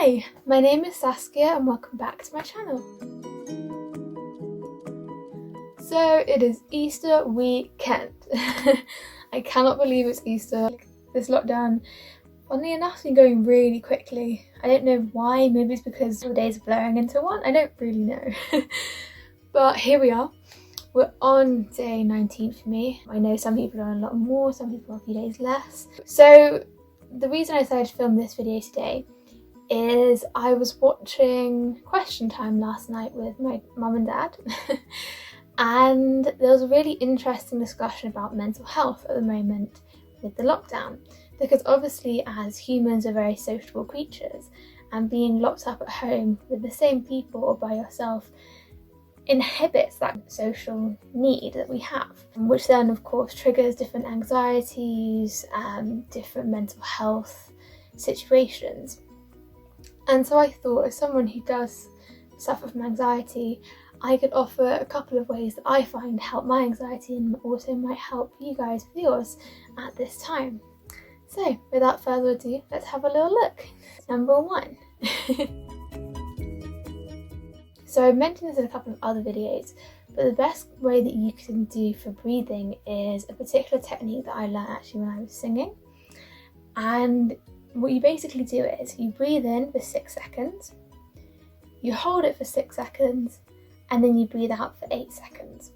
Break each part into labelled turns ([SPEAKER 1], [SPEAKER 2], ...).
[SPEAKER 1] Hi, my name is Saskia and welcome back to my channel. So it is Easter weekend. I cannot believe it's Easter. This lockdown, funnily enough, has been going really quickly. I don't know why, maybe it's because the days are blurring into one, I don't really know. But here we are. We're on day 19 for me. I know some people are on a lot more, some people are a few days less. So the reason I decided to film this video today is I was watching Question Time last night with my mum and dad and there was a really interesting discussion about mental health at the moment with the lockdown, because obviously as humans are very sociable creatures, and being locked up at home with the same people or by yourself inhibits that social need that we have, which then of course triggers different anxieties, different mental health situations. And so I thought, as someone who does suffer from anxiety, I could offer a couple of ways that I find help my anxiety and also might help you guys with yours at this time. So without further ado, let's have a little look. Number 1. So I've mentioned this in a couple of other videos, but the best way that you can do for breathing is a particular technique that I learned actually when I was singing. And what you basically do is you breathe in for 6 seconds, you hold it for 6 seconds, and then you breathe out for 8 seconds.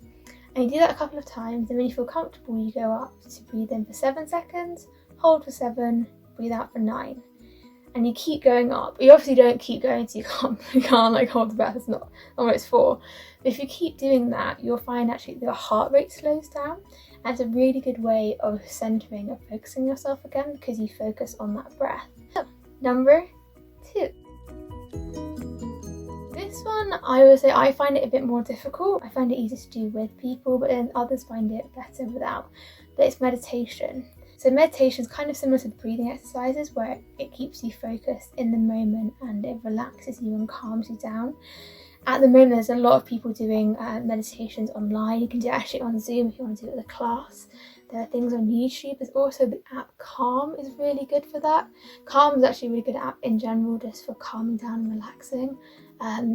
[SPEAKER 1] And you do that a couple of times, and when you feel comfortable, you go up to breathe in for 7 seconds, hold for 7, breathe out for 9. And you keep going up. You obviously don't keep going so you can't like hold the breath, it's not what it's for. But if you keep doing that, you'll find actually your heart rate slows down. And it's a really good way of centering and focusing yourself again, because you focus on that breath. So, number 2. This one, I would say I find it a bit more difficult. I find it easier to do with people, but then others find it better without. But it's meditation. So meditation is kind of similar to the breathing exercises, where it keeps you focused in the moment and it relaxes you and calms you down. At the moment, there's a lot of people doing meditations online. You can do it actually on Zoom if you want to do it with a class. There are things on YouTube. There's also the app Calm is really good for that. Calm is actually a really good app in general, just for calming down and relaxing.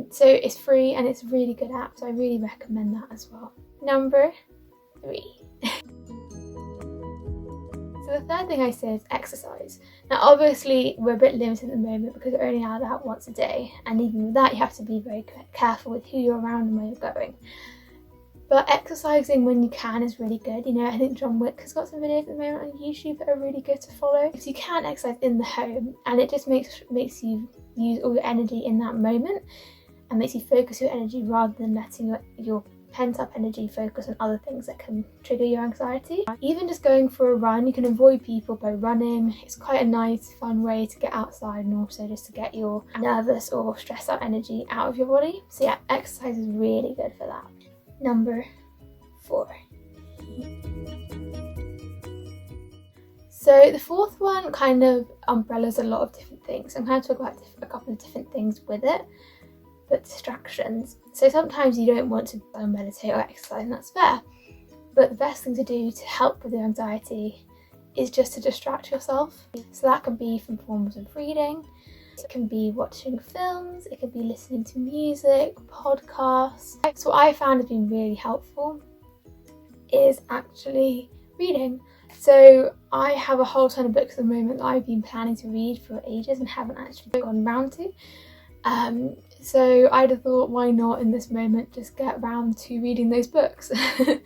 [SPEAKER 1] So it's free and it's a really good app, so I really recommend that as well. Number 3. So the third thing I say is exercise. Now obviously we're a bit limited at the moment because we're only allowed out once a day, and even with that you have to be very careful with who you're around and where you're going. But exercising when you can is really good. You know, I think John Wick has got some videos at the moment on YouTube that are really good to follow. Because you can exercise in the home, and it just makes you use all your energy in that moment and makes you focus your energy rather than letting your pent-up energy focus on other things that can trigger your anxiety. Even just going for a run, you can avoid people by running. It's quite a nice, fun way to get outside and also just to get your nervous or stressed out energy out of your body. So yeah, exercise is really good for that. Number 4. So the fourth one kind of umbrellas a lot of different things. I'm going to talk about a couple of different things with it. But distractions. So sometimes you don't want to meditate or exercise, and that's fair. But the best thing to do to help with your anxiety is just to distract yourself. So that can be from forms of reading, it can be watching films, it can be listening to music, podcasts. So what I found has been really helpful is actually reading. So I have a whole ton of books at the moment that I've been planning to read for ages and haven't actually gone round to. So I'd have thought, why not in this moment just get round to reading those books? So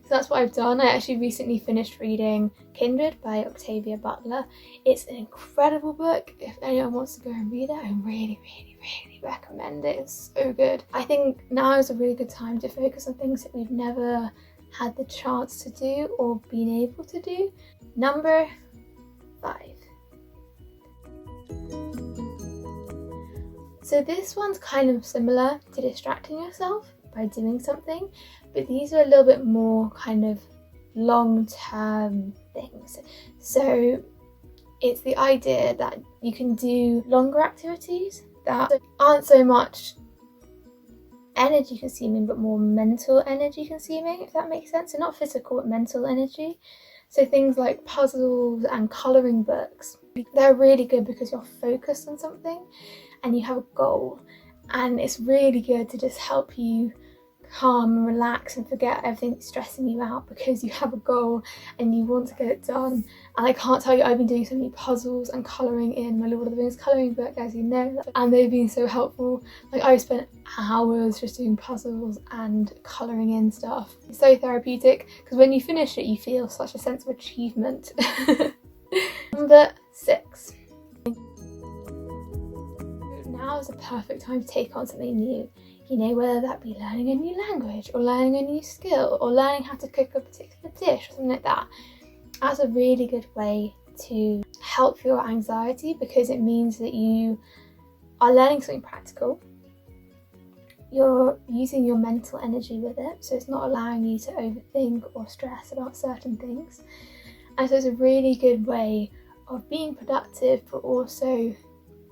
[SPEAKER 1] that's what I've done. I actually recently finished reading Kindred by Octavia Butler. It's an incredible book. If anyone wants to go and read it, I really recommend it. It's so good. I think now is a really good time to focus on things that we've never had the chance to do or been able to do. Number 5. So this one's kind of similar to distracting yourself by doing something, but these are a little bit more kind of long-term things. So it's the idea that you can do longer activities that aren't so much energy consuming but more mental energy consuming, if that makes sense. So not physical but mental energy. So things like puzzles and colouring books. They're really good because you're focused on something and you have a goal, and it's really good to just help you calm and relax and forget everything that's stressing you out because you have a goal and you want to get it done. And I can't tell you, I've been doing so many puzzles and colouring in my Lord of the Rings colouring book, as you know, and they've been so helpful. Like, I've spent hours just doing puzzles and colouring in stuff. It's so therapeutic because when you finish it you feel such a sense of achievement. Number 6. Now is a perfect time to take on something new. You know, whether that be learning a new language or learning a new skill or learning how to cook a particular dish or something like that. That's a really good way to help your anxiety because it means that you are learning something practical. You're using your mental energy with it, so it's not allowing you to overthink or stress about certain things. And so it's a really good way of being productive but also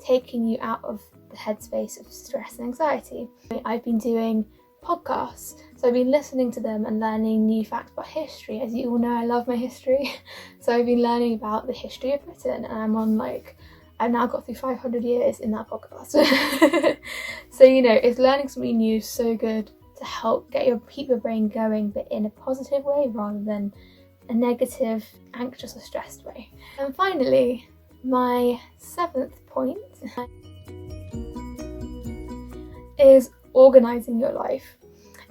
[SPEAKER 1] taking you out of the headspace of stress and anxiety. I've been doing podcasts, so I've been listening to them and learning new facts about history. As you all know, I love my history, so I've been learning about the history of Britain, and I've now got through 500 years in that podcast. So, you know, it's learning something new is so good to help keep your brain going, but in a positive way rather than a negative, anxious or stressed way. And finally, my 7th point is organising your life.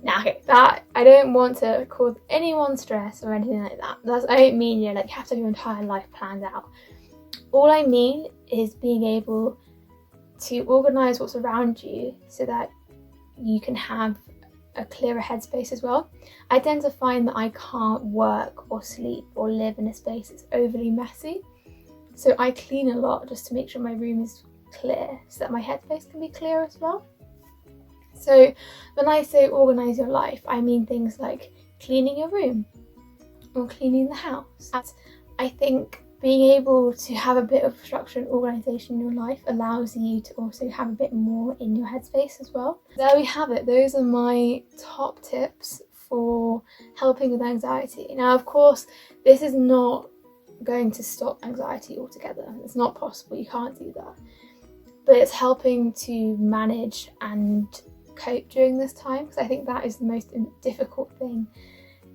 [SPEAKER 1] Now, okay, that I don't want to cause anyone stress or anything like that. I don't mean, you have to have your entire life planned out. All I mean is being able to organise what's around you so that you can have a clearer headspace as well. I tend to find that I can't work or sleep or live in a space that's overly messy. So I clean a lot just to make sure my room is clear so that my headspace can be clear as well. So when I say organise your life, I mean things like cleaning your room or cleaning the house. I think being able to have a bit of structure and organisation in your life allows you to also have a bit more in your headspace as well. There we have it. Those are my top tips for helping with anxiety. Now, of course, this is not going to stop anxiety altogether. It's not possible. You can't do that. But it's helping to manage and cope during this time, because I think that is the most difficult thing.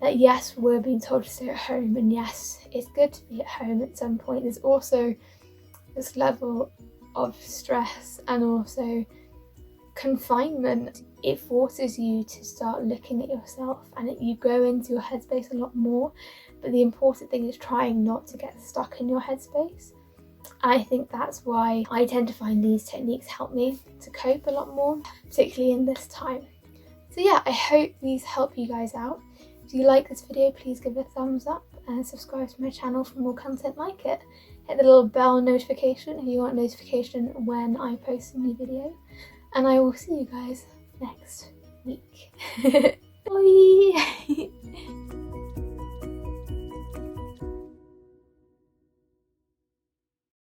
[SPEAKER 1] That yes, we're being told to stay at home, and yes, it's good to be at home at some point. There's also this level of stress and also confinement. It forces you to start looking at yourself and you go into your headspace a lot more. But the important thing is trying not to get stuck in your headspace. I think that's why I tend to find these techniques help me to cope a lot more, particularly in this time. So yeah, I hope these help you guys out. If you like this video, please give it a thumbs up and subscribe to my channel for more content like it. Hit the little bell notification if you want notification when I post a new video. And I will see you guys next week. Bye!